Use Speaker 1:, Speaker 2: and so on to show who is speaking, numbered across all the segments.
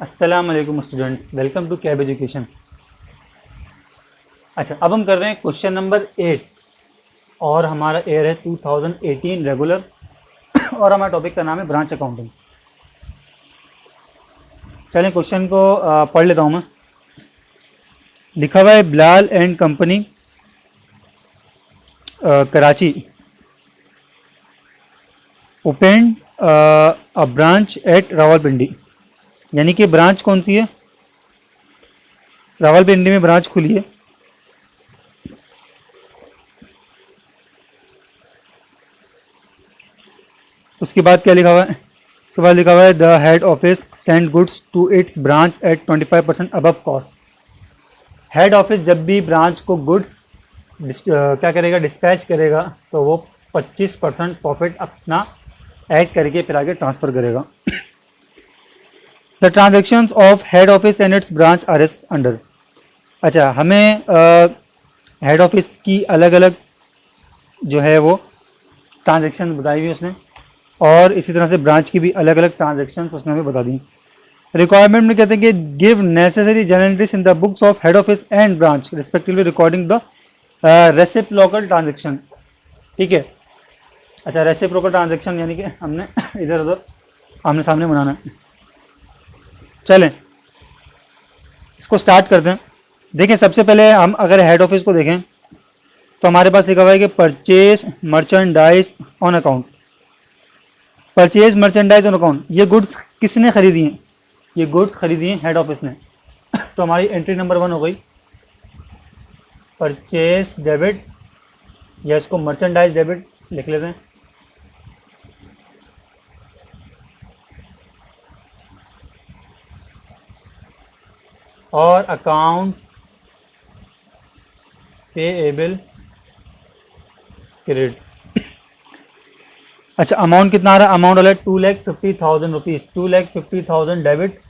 Speaker 1: अस्सलाम वालेकुम students, welcome to cab education. अच्छा, अब हम कर रहे हैं क्वेश्चन नंबर 8 और हमारा एयर है 2018 रेगुलर और हमारा टॉपिक का नाम है ब्रांच अकाउंटिंग। चलें क्वेश्चन को पढ़ लेता हूँ मैं। लिखा हुआ है Bilal and company Karachi open a branch at Rawalpindi. यानी कि ब्रांच कौन सी है? रावलपिंडी में ब्रांच खुली है। उसके बाद क्या लिखा हुआ है? उसके बाद लिखा हुआ है the head office send goods to its branch at 25% above cost. Head office जब भी ब्रांच को गुड्स क्या करेगा, डिस्पैच करेगा, तो वो 25% प्रॉफिट अपना ऐड करके फिर आगे ट्रांसफ़र करेगा। The transactions of head office and it's branch R S under. अच्छा, हमें हेड ऑफिस की अलग अलग जो है वो ट्रांजेक्शन बताई हुई उसने, और इसी तरह से ब्रांच की भी अलग अलग ट्रांजेक्शन्स उसने हमें बता दी। रिक्वायरमेंट में कहते हैं कि give necessary general entries in the books of head office and branch respectively recording the reciprocal transaction. ठीक है। अच्छा, रेसिप्रोकल ट्रांजेक्शन यानी कि हमने इधर उधर आमने सामने बनाना है। चलें इसको स्टार्ट करते हैं। देखें, सबसे पहले हम अगर हेड ऑफिस को देखें तो हमारे पास लिखा हुआ है कि purchase merchandise on account. Purchase merchandise on account, ये गुड्स किसने खरीदी हैं? ये गुड्स खरीदी हैं हेड ऑफिस ने। तो हमारी एंट्री नंबर 1 हो गई परचेज डेबिट, या इसको मर्चेंडाइज डेबिट लिख लेते हैं। और अकाउंट्स पेएबल क्रेडिट। अच्छा, अमाउंट कितना आ रहा है? अमाउंट वाला 2,50,000 रुपीज़। 2,50,000 डेबिट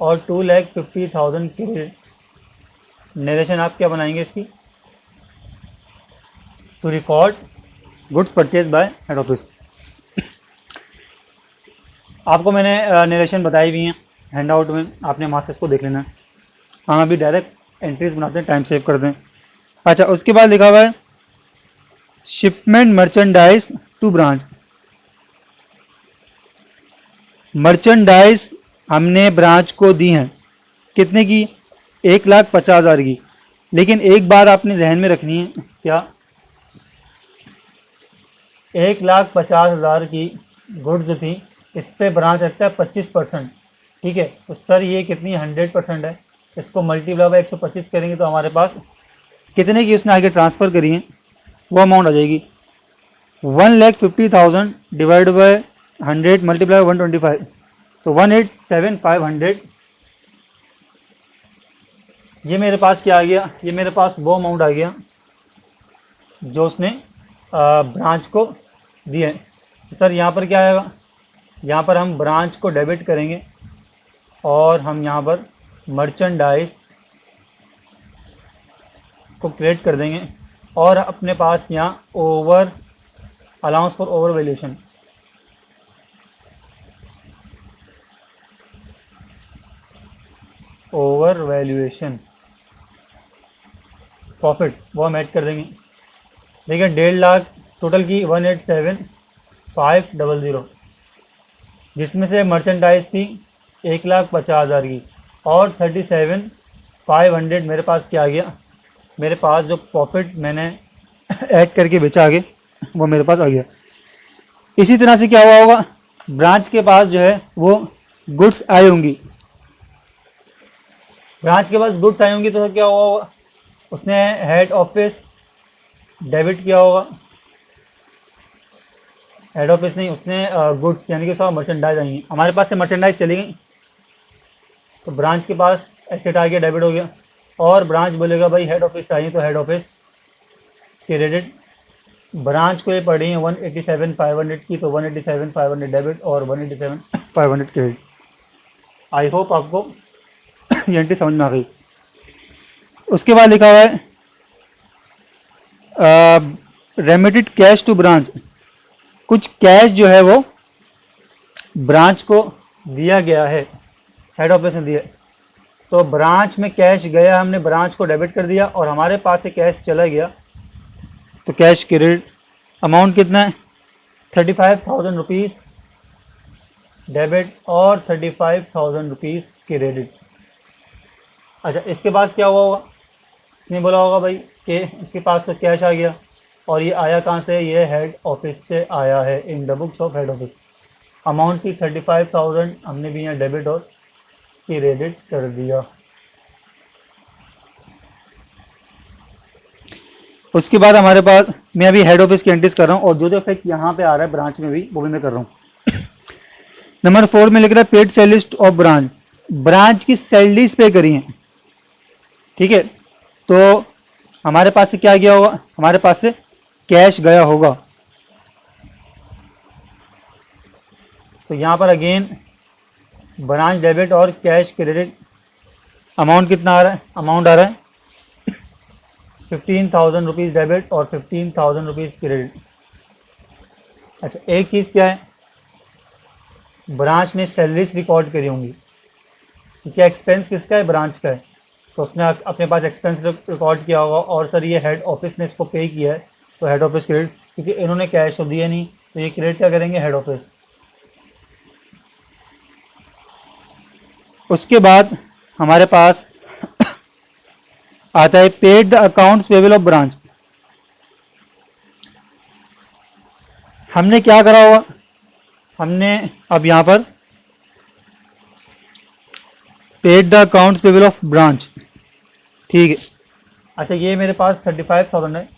Speaker 1: और 2,50,000 क्रेडिट। नरेशन आप क्या बनाएंगे इसकी? To record goods purchase by head office. आपको मैंने नरेशन बताई हुई हैं हैंड आउट में, आपने मास्टर्स को देख लेना है। हम अभी डायरेक्ट एंट्रीज बनाते हैं, टाइम सेव करते हैं। अच्छा, उसके बाद लिखा हुआ है shipment merchandise to branch. Merchandise हमने ब्रांच को दी हैं कितने की? 1,50,000 की। लेकिन एक बात आपने जहन में रखनी है, क्या 1,50,000 की गुड्स जो थी इस पे ब्रांच रखता है 25%। ठीक है, तो सर ये कितनी 100% है। इसको मल्टीप्लाई बाय 125 करेंगे तो हमारे पास कितने की उसने आगे ट्रांसफ़र करी है वो अमाउंट आ जाएगी 1,50,000 डिवाइड बाय 100 मल्टीप्लाई 125, तो 1,87,500। ये मेरे पास क्या आ गया? ये मेरे पास वो अमाउंट आ गया जो उसने ब्रांच को दिया है। तो सर यहाँ पर क्या आएगा? यहाँ पर हम ब्रांच को डेबिट करेंगे और हम यहाँ पर मर्चेंडाइज को क्रेडिट कर देंगे, और अपने पास यहाँ over allowance for over valuation, over valuation profit वो हम ऐड कर देंगे। देखिए 1.5 लाख टोटल की 1,87,500, जिसमें से मर्चेंडाइज थी 1,50,000 की, और 37,500 मेरे पास क्या आ गया? मेरे पास जो प्रॉफिट मैंने ऐड करके बेचा आगे वो मेरे पास आ गया। इसी तरह से क्या हुआ होगा? ब्रांच के पास जो है वो गुड्स आई होंगी। ब्रांच के पास गुड्स आई होंगी तो क्या हुआ होगा? उसने हेड ऑफिस डेबिट किया होगा। हेड ऑफिस नहीं, उसने गुड्स यानी कि सब मर्चेंडाइज आई हैं। हमारे पास से मर्चेंडाइज चली गई तो ब्रांच के पास एसेट आ गया, डेबिट हो गया, और ब्रांच बोलेगा भाई हेड ऑफिस आई तो हेड ऑफिस क्रेडिट। ब्रांच को ये पड़ी है 1,87,500 की, तो 1,87,500 डेबिट और 1,87,500 क्रेडिट। आई होप आपको ये एंट्री समझ में आ गई। उसके बाद लिखा हुआ है रेमिटेड कैश टू ब्रांच। कुछ कैश जो है वो ब्रांच को दिया गया है। हेड ऑफिस ने दिए, तो ब्रांच में कैश गया, हमने ब्रांच को डेबिट कर दिया और हमारे पास से कैश चला गया, तो कैश क्रेडिट। अमाउंट कितना है? 35,000 रुपीज़ डेबिट और 35,000 रुपीज़ क्रेडिट। अच्छा, इसके पास क्या हुआ होगा? इसने बोला होगा भाई कि इसके पास तो कैश आ गया, और ये आया कहाँ से? ये हेड ऑफिस से आया है, in the books of head office. Amount की 35,000 हमने भी यहाँ डेबिट और क्रेडिट कर दिया। उसके बाद हमारे पास, मैं अभी हेड ऑफिस की एंट्रीज कर रहा हूँ और जो इफेक्ट यहाँ पे आ रहा है ब्रांच में भी, वो भी मैं कर रहा हूँ। नंबर 4 में लिख रहा है paid salaries of branch. Branch की सैलरीज पे करी हैं, ठीक है। तो हमारे पास से क्या गया होगा? हमारे पास से कैश गया होगा। तो यहाँ पर अगेन ब्रांच डेबिट और कैश क्रेडिट। अमाउंट कितना आ रहा है? अमाउंट आ रहा है 15,000 रुपीज़ डेबिट और 15,000 रुपीज़ क्रेडिट। अच्छा, एक चीज़ क्या है, ब्रांच ने सैलरीज रिकॉर्ड करी होंगी, क्या एक्सपेंस किसका है? ब्रांच का है, तो उसने अपने पास एक्सपेंस रिकॉर्ड किया होगा। और सर ये हेड ऑफिस ने इसको पे किया है, तो हेड ऑफिस क्रेडिट, क्योंकि इन्होंने कैश तो दिया नहीं, तो ये क्रेडिट क्या करेंगे? Head office. उसके बाद हमारे पास आता है paid the accounts payable of branch. हमने क्या करा होगा? हमने अब यहां पर paid the accounts payable of branch, ठीक है। अच्छा, ये मेरे पास 35,000 है,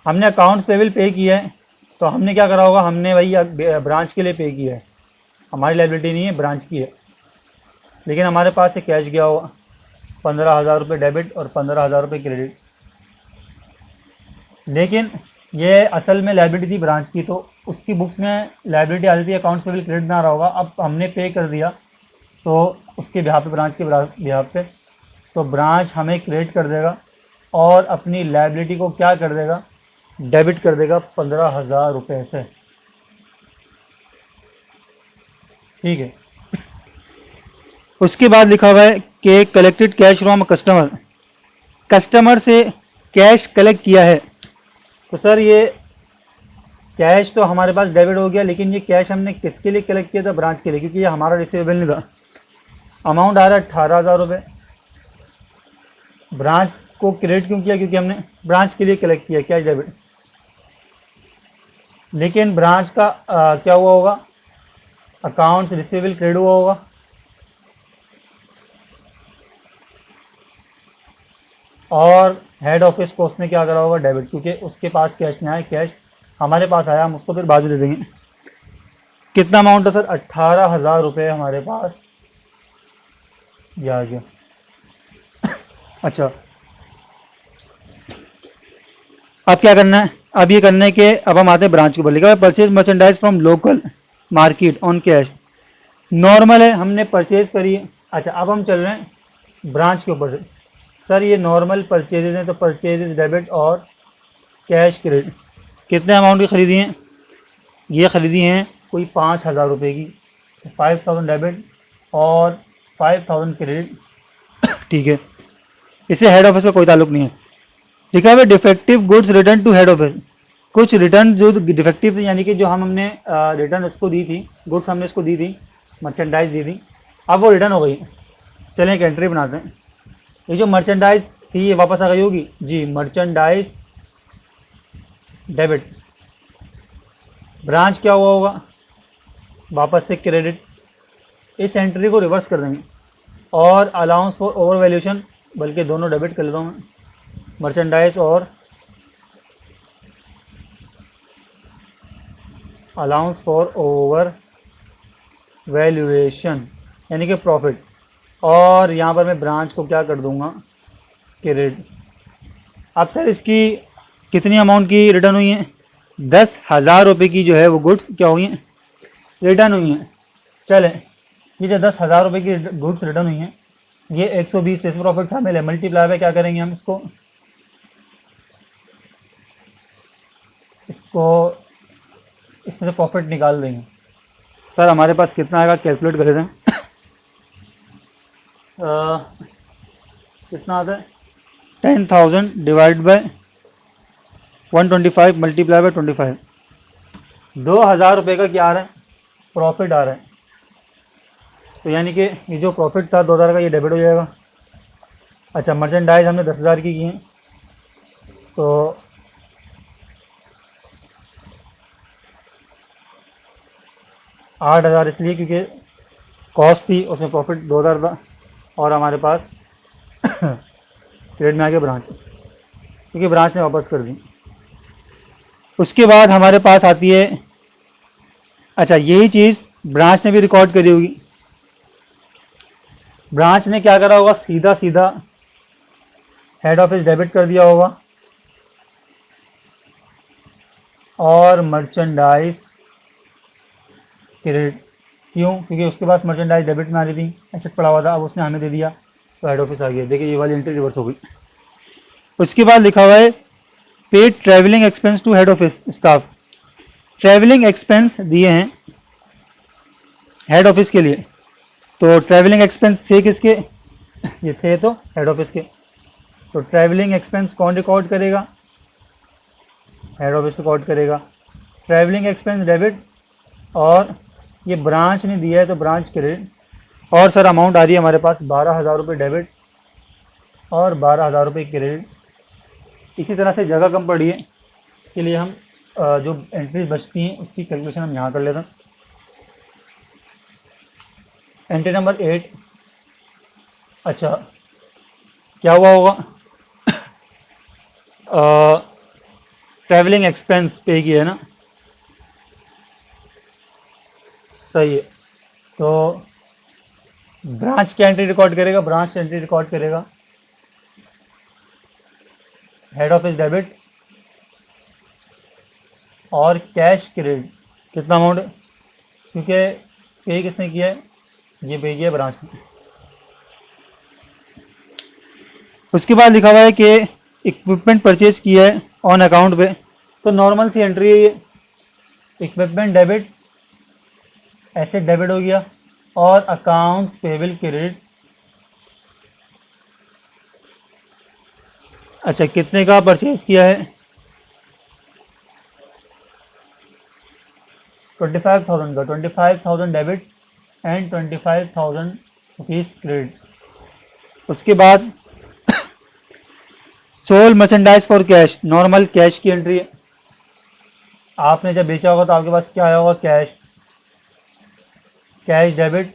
Speaker 1: हमने अकाउंट्स पेबल पे किया है, तो हमने क्या करा होगा? हमने भाई ब्रांच के लिए पे किया है, हमारी लाइबिलिटी नहीं है, ब्रांच की है। लेकिन हमारे पास से कैश गया होगा 15,000 रुपये डेबिट और 15,000 रुपये क्रेडिट। लेकिन ये असल में लाइबिलिटी थी ब्रांच की, तो उसकी बुक्स में लाइबिलिटी आ रही थी, अकाउंट्स पेबल क्रेडिट ना रहा होगा। अब हमने पे कर दिया, तो उसके बिहाफ पे, ब्रांच के बिहाफ पे, तो ब्रांच हमें क्रेडिट कर देगा और अपनी लाइबिलिटी को क्या कर देगा? डेबिट कर देगा 15,000 रुपये से, ठीक है। उसके बाद लिखा हुआ है कि collected cash from customer. Customer से कैश कलेक्ट किया है, तो सर ये कैश तो हमारे पास डेबिट हो गया, लेकिन ये कैश हमने किसके लिए कलेक्ट किया था? ब्रांच के लिए, क्योंकि ये हमारा रिसीवेबल नहीं था। अमाउंट आ रहा है 18,000 रुपये। ब्रांच को क्रेडिट क्यों किया? क्योंकि हमने ब्रांच के लिए कलेक्ट किया कैश डेबिट। लेकिन ब्रांच का क्या हुआ होगा? अकाउंट्स रिसीवेबल क्रेडिट हुआ होगा, और हेड ऑफिस को उसने क्या करा होगा? डेबिट, क्योंकि उसके पास कैश नहीं आया, कैश हमारे पास आया, हम उसको फिर बाद में दे देंगे। कितना अमाउंट है सर? 18,000 रुपये हमारे पास ये आ गया। अच्छा, अब क्या करना है? अब ये करना है कि अब हम आते हैं ब्रांच के ऊपर। लिखा है purchase merchandise from local market on cash. Normal है, हमने परचेज करी है। अच्छा, अब हम चल रहे हैं ब्रांच के ऊपर से। सर ये नॉर्मल परचेजेज हैं, तो परचेजेज डेबिट और कैश क्रेडिट। कितने अमाउंट की ख़रीदी हैं? ये ख़रीदी हैं कोई 5,000 रुपये की, 5,000 डेबिट और 5,000 क्रेडिट, ठीक है। इससे हेड ऑफिस का कोई ताल्लुक नहीं है। लिखा है defective goods return to head office. कुछ रिटर्न जो डिफेक्टिव यानी कि जो हमने रिटर्न उसको दी थी, गुड्स हमने इसको दी थी, मर्चेंडाइज दी थी, अब वो रिटर्न हो गई। चलें एक एंट्री बनाते हैं। ये जो मर्चेंडाइज थी ये वापस आ गई होगी जी, मर्चेंडाइज डेबिट। ब्रांच क्या हुआ होगा? वापस से क्रेडिट। इस एंट्री को रिवर्स कर देंगे और अलाउंस फॉर ओवर वैल्यूशन, बल्कि दोनों डेबिट कर लेता हूँ मैं, मर्चेंडाइज और अलाउंस फॉर ओवर वैल्यूएशन यानी कि प्रॉफिट, और यहाँ पर मैं ब्रांच को क्या कर दूंगा? क्रेडिट। अब सर इसकी कितनी अमाउंट की रिटर्न हुई है? 10,000 रुपये की जो है वो गुड्स क्या हुई हैं? रिटर्न हुई हैं। चलें, ये जो 10,000 रुपये की गुड्स रिटर्न हुई हैं, ये 120 इसमें प्रॉफिट शामिल है। मल्टीप्लाई पे क्या करेंगे हम? इसको इसको इसमें से प्रॉफिट निकाल देंगे। सर हमारे पास कितना आएगा, कैलकुलेट कर लेते हैं। कितना आता है, 10,000 डिवाइड बाय 125 मल्टीप्लाई बाय 25, 2,000 रुपये का क्या आ रहा है, प्रॉफिट आ रहा है। तो यानी कि ये जो प्रॉफिट था 2,000 का, ये डेबिट हो जाएगा। अच्छा, मर्चेंडाइज हमने 10,000 की है, तो 8,000 इसलिए क्योंकि कॉस्ट थी, उसमें प्रॉफिट 2,000 था, और हमारे पास क्रेडिट में आ गया ब्रांच, क्योंकि ब्रांच ने वापस कर दी। उसके बाद हमारे पास आती है, अच्छा यही चीज़ ब्रांच ने भी रिकॉर्ड करी होगी। ब्रांच ने क्या करा होगा, सीधा सीधा हेड ऑफिस डेबिट कर दिया होगा और मर्चेंडाइज क्रेडिट। क्यों, क्योंकि उसके पास मर्चेंडाइज डेबिट में आ रही थी, एसेट पड़ा हुआ था, अब उसने हमें दे दिया तो हेड ऑफिस आ गया। देखिए ये वाली एंट्री रिवर्स हो गई। उसके बाद लिखा हुआ है pay travelling expense to head office staff. Travelling expense दिए हैं हेड ऑफिस के लिए, तो ट्रैवलिंग एक्सपेंस थे किसके, ये थे तो हेड ऑफिस के। तो ट्रैवलिंग एक्सपेंस कौन रिकॉर्ड करेगा, हेड ऑफिस रिकॉर्ड करेगा। ट्रैवलिंग एक्सपेंस डेबिट, और ये ब्रांच ने दिया है तो ब्रांच क्रेडिट। और सर अमाउंट आ रही है हमारे पास 12,000 रुपये डेबिट और 12,000 रुपये क्रेडिट। इसी तरह से जगह कम पड़ी है, इसके लिए हम जो एंट्रीज बचती हैं उसकी कैलकुलेशन हम यहाँ कर लेते हैं। एंट्री नंबर 8, अच्छा क्या हुआ होगा, ट्रैवलिंग एक्सपेंस पे किया है ना, सही है। तो ब्रांच क्या एंट्री रिकॉर्ड करेगा, ब्रांच एंट्री रिकॉर्ड करेगा हेड ऑफिस डेबिट और कैश क्रेडिट। कितना अमाउंट, क्योंकि पे किसने किया है, ये पे किया ब्रांच ने। उसके बाद लिखा हुआ है कि इक्विपमेंट परचेज किया है ऑन अकाउंट पे, तो नॉर्मल सी एंट्री है ये। इक्विपमेंट डेबिट, एसेट डेबिट हो गया, और अकाउंट्स पेबल क्रेडिट। अच्छा कितने का परचेज किया है, 25,000 का, 25,000 डेबिट एंड 25,000 रुपीज़ क्रेडिट। उसके बाद sold merchandise for cash, normal cash की एंट्री है। आपने जब बेचा होगा तो आपके पास क्या आया होगा, cash, cash debit,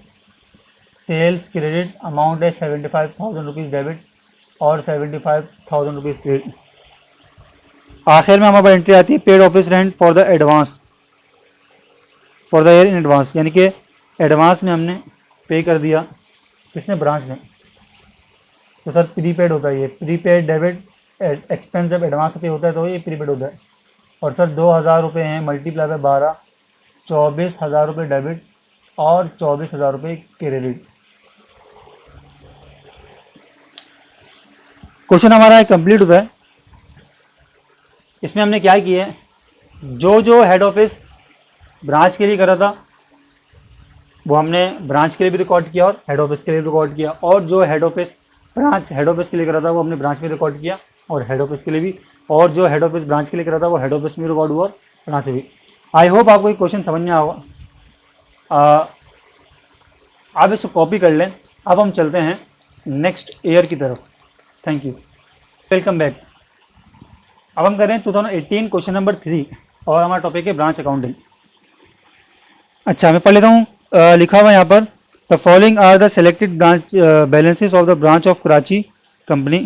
Speaker 1: sales credit, amount है 75,000 रुपीज़ डेबिट और 75,000 रुपीज़ क्रेडिट। आखिर में हमारे पास एंट्री आती है paid office rent for the advance, for the year in advance, यानी कि एडवांस में हमने पे कर दिया, किसने, ब्रांच ने। तो सर प्रीपेड होता है ये, प्रीपेड डेबिट एक्सपेंस जब एडवांस पे होता है तो ये प्रीपेड होता है। और सर 2,000 रुपये हैं मल्टीप्लाई बाय 12, 24,000 रुपये डेबिट और 24,000 रुपये क्रेडिट। क्वेश्चन हमारा कंप्लीट होता है। इसमें हमने क्या किया है, जो जो हेड ऑफिस ब्रांच के लिए करा था वो हमने ब्रांच के लिए भी रिकॉर्ड किया और हेड ऑफिस के लिए रिकॉर्ड किया, और जो head office branch head office के लिए करा था वो हमने ब्रांच में रिकॉर्ड किया और हेड ऑफिस के लिए भी, और जो हेड ऑफिस ब्रांच के लिए करा था वो हेड ऑफिस में रिकॉर्ड हुआ और ब्रांच में भी। आई होप आपको ये क्वेश्चन समझ में आया होगा। आप इसको कॉपी कर लें। अब हम चलते हैं नेक्स्ट ईयर की तरफ। Thank you, welcome back. अब हम कर रहे हैं 2018 क्वेश्चन नंबर 3 और हमारा टॉपिक है ब्रांच अकाउंटिंग। अच्छा मैं पढ़ लेता हूँ। लिखा हुआ यहाँ पर the following are the selected branch balances of the branch of Karachi company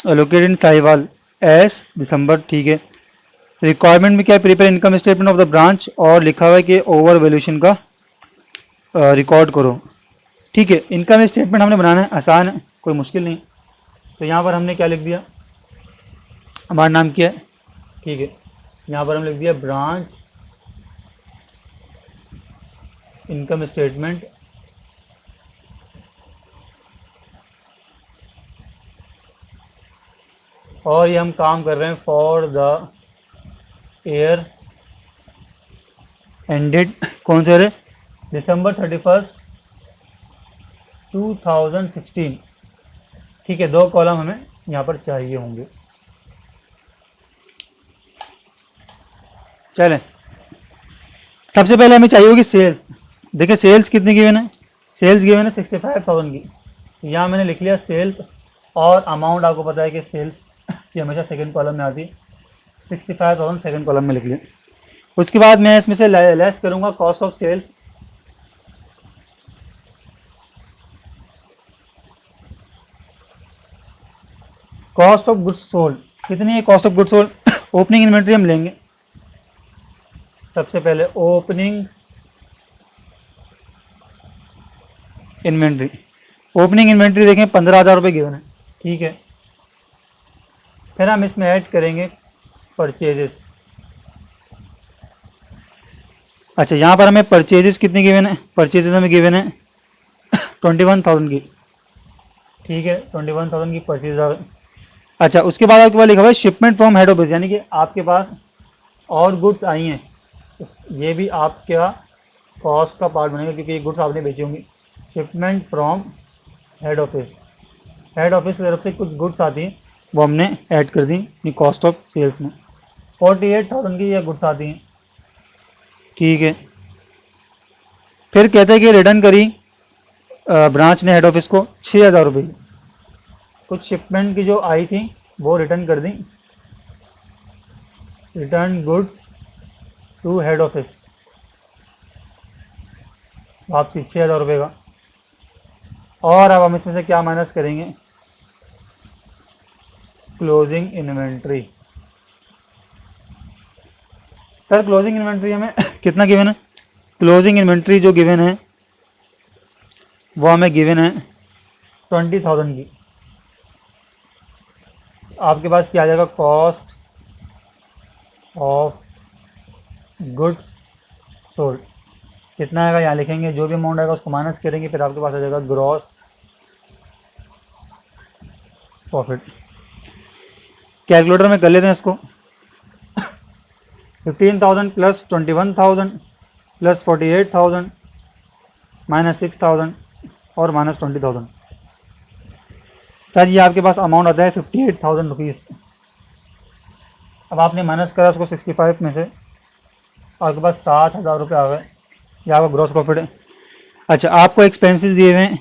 Speaker 1: located in Sahiwal as December, ठीक है। रिक्वायरमेंट में क्या है, prepare income statement of the branch, और लिखा हुआ है कि ओवर वैल्यूएशन का रिकॉर्ड करो, ठीक है। इनकम स्टेटमेंट हमने बनाना है, आसान है, कोई मुश्किल नहीं। तो यहाँ पर हमने क्या लिख दिया, हमारा नाम क्या है, ठीक है। यहाँ पर हम लिख दिया ब्रांच इनकम स्टेटमेंट और ये हम काम कर रहे हैं फॉर द ईयर एंडेड कौन से रहे, December 31st 2016। ठीक है, 2 कॉलम हमें यहाँ पर चाहिए होंगे। चलें, सबसे पहले हमें चाहिए होगी सेल्स। देखिए सेल्स कितनी गिवन है, सेल्स गिवन है 65,000 की। यहाँ मैंने लिख लिया सेल्स, और अमाउंट आपको पता है कि सेल्स की हमेशा सेकंड कॉलम में आती है, 65,000 सेकंड कॉलम में लिख लिया। उसके बाद मैं इसमें से लेस करूँगा cost of sales. Cost of goods sold कितनी है, cost of goods sold opening inventory हम लेंगे। सबसे पहले ओपनिंग इन्वेंट्री, ओपनिंग इन्वेंट्री देखें 15,000 रुपये गिवन है। ठीक है, फिर हम इसमें ऐड करेंगे परचेजेस। अच्छा, यहाँ पर हमें परचेजेस कितनी गिवन है, परचेजेस हमें गिवन है 21,000 की। ठीक है, 21,000 की परचेज आ गई। अच्छा, उसके बाद आपके पास लिखा हुआ है शिपमेंट फ्रॉम हेड ऑफिस, यानी कि आपके पास और गुड्स आई हैं, ये भी आपका कॉस्ट का पार्ट बनेगा क्योंकि ये गुड्स आपने बेची होंगी। Shipment from head office, head office की तरफ से कुछ गुड्स आती हैं, वो हमने ऐड कर दी अपनी कॉस्ट ऑफ सेल्स में। 48,000 की ये गुड्स आती हैं। ठीक है, फिर कहते हैं कि रिटर्न करी ब्रांच ने हेड ऑफिस को 6,000 रुपये की। कुछ शिपमेंट की जो आई थी वो रिटर्न कर दी, return goods to head office, वापसी 6,000 रुपये का। और अब हम इसमें से क्या माइनस करेंगे, closing inventory. Sir closing inventory हमें कितना गिवन है, क्लोजिंग इन्वेंट्री जो गिवन है वो हमें गिवन है 20,000 की। आपके पास क्या आ जाएगा, कॉस्ट ऑफ गुड्स सोल्ड कितना आएगा, यहाँ लिखेंगे, जो भी अमाउंट आएगा उसको माइनस करेंगे, फिर आपके पास आ जाएगा ग्रॉस प्रॉफिट। कैलकुलेटर में कर लेते हैं इसको, 15,000 प्लस 21,000 प्लस 48,000 माइनस 6,000 और माइनस 20,000। सर ये आपके पास अमाउंट आता है 58,000 रुपीज़। अब आपने माइनस करा इसको 65 में से, आपके पास 7,000 रुपये आ गए, ये आपका ग्रॉस प्रॉफिट है। अच्छा, आपको एक्सपेंसेस दिए हुए हैं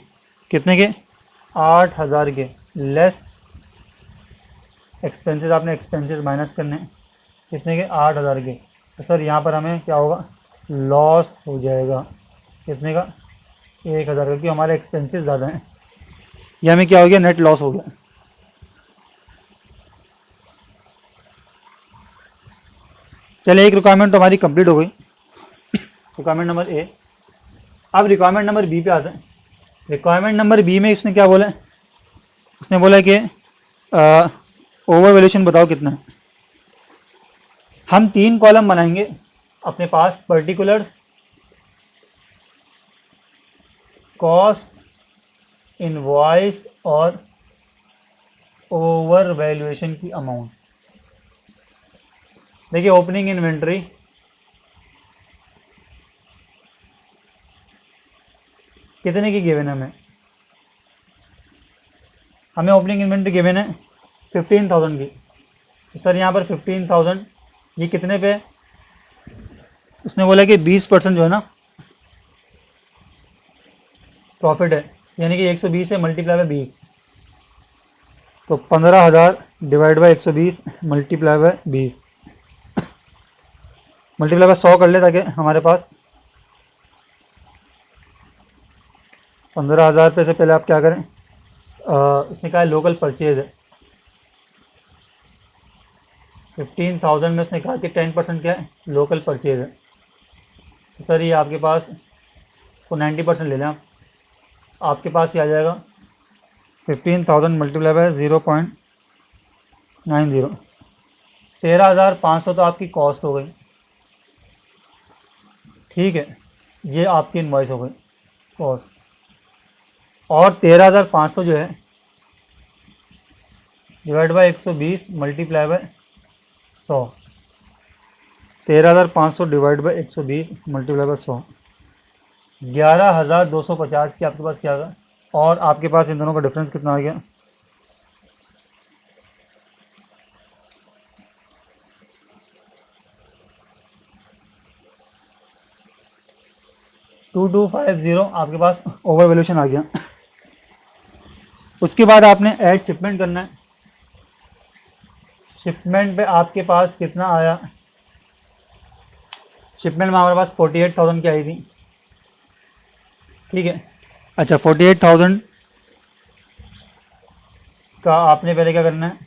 Speaker 1: कितने के, 8,000 के, लेस एक्सपेंसेस, आपने एक्सपेंसेस माइनस करने हैं कितने के, 8,000 के। तो सर यहाँ पर हमें क्या होगा, लॉस हो जाएगा, कितने का, 1,000 का, क्योंकि हमारे एक्सपेंसेस ज़्यादा हैं। ये हमें क्या हो गया, नेट लॉस हो गया। चलिए, एक रिक्वायरमेंट तो हमारी कंप्लीट हो गई, रिक्वायरमेंट नंबर ए। अब रिक्वायरमेंट नंबर बी पे आते हैं। रिक्वायरमेंट नंबर बी में इसने क्या बोला है, उसने बोला कि ओवर वैल्यूएशन बताओ कितना है। हम 3 कॉलम बनाएंगे अपने पास, पर्टिकुलर्स, कॉस्ट, इनवॉइस और ओवर वैल्यूएशन की अमाउंट। देखिए ओपनिंग इन्वेंट्री कितने की गिवन है, हमें ओपनिंग इन्वेंट्री गिवन है 15,000 की। तो सर यहाँ पर 15,000 ये कितने पे, उसने बोला कि 20% जो है ना प्रॉफिट है, यानी कि 120 से मल्टीप्लाई बाय 20, तो 15,000 divide by 120 multiply by 20, multiply by 100 कर ले, ताकि हमारे पास 15,000 रुपये से पहले आप क्या करें, इसने कहा लोकल परचेज है, 15,000 में उसने कहा कि 10% क्या है, लोकल परचेज है। तो सर ये आपके पास, इसको 90% ले लें आप, आपके पास ये आ जाएगा 15,000 मल्टीप्लाई बाय 0.90, 13,500 तो आपकी कॉस्ट हो गई। ठीक है, ये आपकी इनवॉइस हो गई कॉस्ट, और 13,500 जो है divide by 120 multiply by 100, 13,500 divide by 120 multiply by 100, 11,250 की आपके पास क्या आ गया, और आपके पास इन दोनों का डिफरेंस कितना आ गया, 2250 आपके पास ओवर वैल्यूशन आ गया। उसके बाद आपने ऐड शिपमेंट करना है। शिपमेंट पे आपके पास कितना आया, शिपमेंट में हमारे पास 48,000 की आई थी, ठीक है। अच्छा 48,000 का आपने पहले क्या करना है,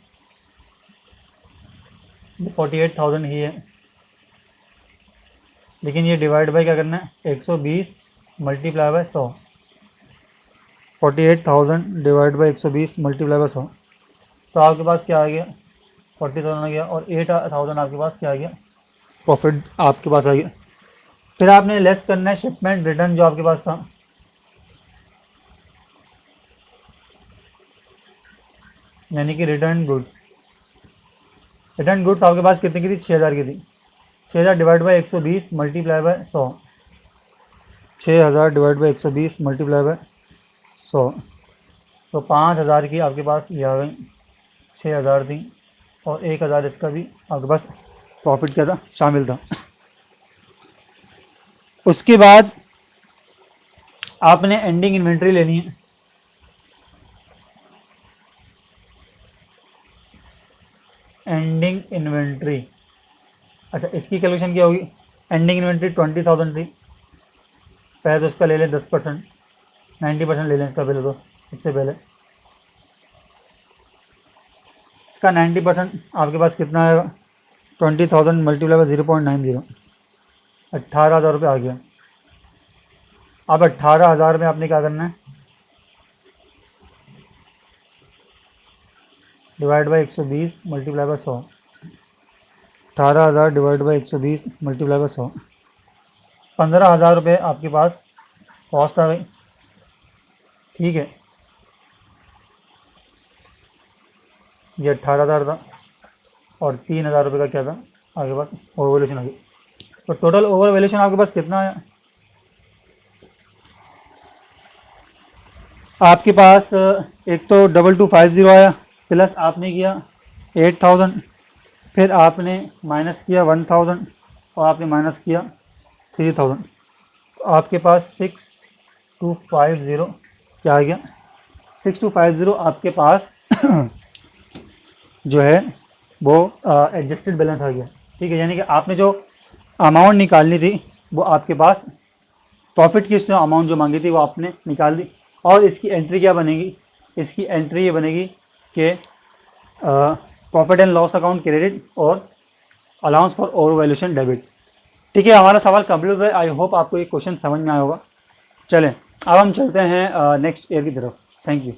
Speaker 1: 48,000 ही है, लेकिन ये डिवाइड बाय क्या करना है, 120 multiply by 100, 48,000 divide by 120 multiply by 100, तो आपके पास क्या आ गया, 40,000 आ गया, और 8,000 आपके पास क्या आ गया, प्रॉफिट आपके पास आ गया। फिर आपने लेस करना है शिपमेंट रिटर्न जो आपके पास था, यानी कि रिटर्न गुड्स। रिटर्न गुड्स आपके पास कितने की थी, 6,000 की थी। 6,000 divide by 120 multiply by 100, 6,000 divide by 120 multiply by 100, तो 5,000 की आपके पास ये आ गई, 6,000 थी, और 1,000 इसका भी आपके पास प्रॉफिट क्या था, शामिल था। उसके बाद आपने एंडिंग इन्वेंट्री लेनी है। एंडिंग इन्वेंट्री, अच्छा इसकी कैलकुलेशन क्या होगी, एंडिंग इन्वेंट्री 20,000 थी, पहले तो इसका ले लें 10%, 90% ले लें इसका पहले, तो सबसे पहले इसका 90% आपके पास कितना आएगा, 20,000 मल्टीप्लाई बाई 0.90, 18,000 रुपये आ गया। अब 18,000 में आपने क्या करना है, divide by 120 multiply by 100, 18,000 divide by 120 multiply by 100, 15,000 रुपये आपके पास कॉस्ट आ गई, ठीक है। ये 18,000 था, और 3,000 रुपये का क्या था आपके पास, ओवर वैल्यूशन आ गई। तो टोटल ओवर वैल्यूशन आपके पास कितना आया, आपके पास एक तो 2250 आया, प्लस आपने किया 8,000, फिर आपने माइनस किया 1,000, और आपने माइनस किया 3,000, तो आपके पास 6250 क्या आ गया, 6250 आपके पास जो है वो एडजस्टेड बैलेंस आ गया, ठीक है। यानी कि आपने जो अमाउंट निकालनी थी वो आपके पास, प्रॉफिट की इसने अमाउंट जो मांगी थी वो आपने निकाल दी। और इसकी एंट्री क्या बनेगी, इसकी एंट्री ये बनेगी कि profit and loss account credit और allowance for over valuation debit, ठीक है। हमारा सवाल कंप्लीट है। आई होप आपको ये क्वेश्चन समझ में आया होगा। चलें अब हम चलते हैं नेक्स्ट ईयर की तरफ। Thank you.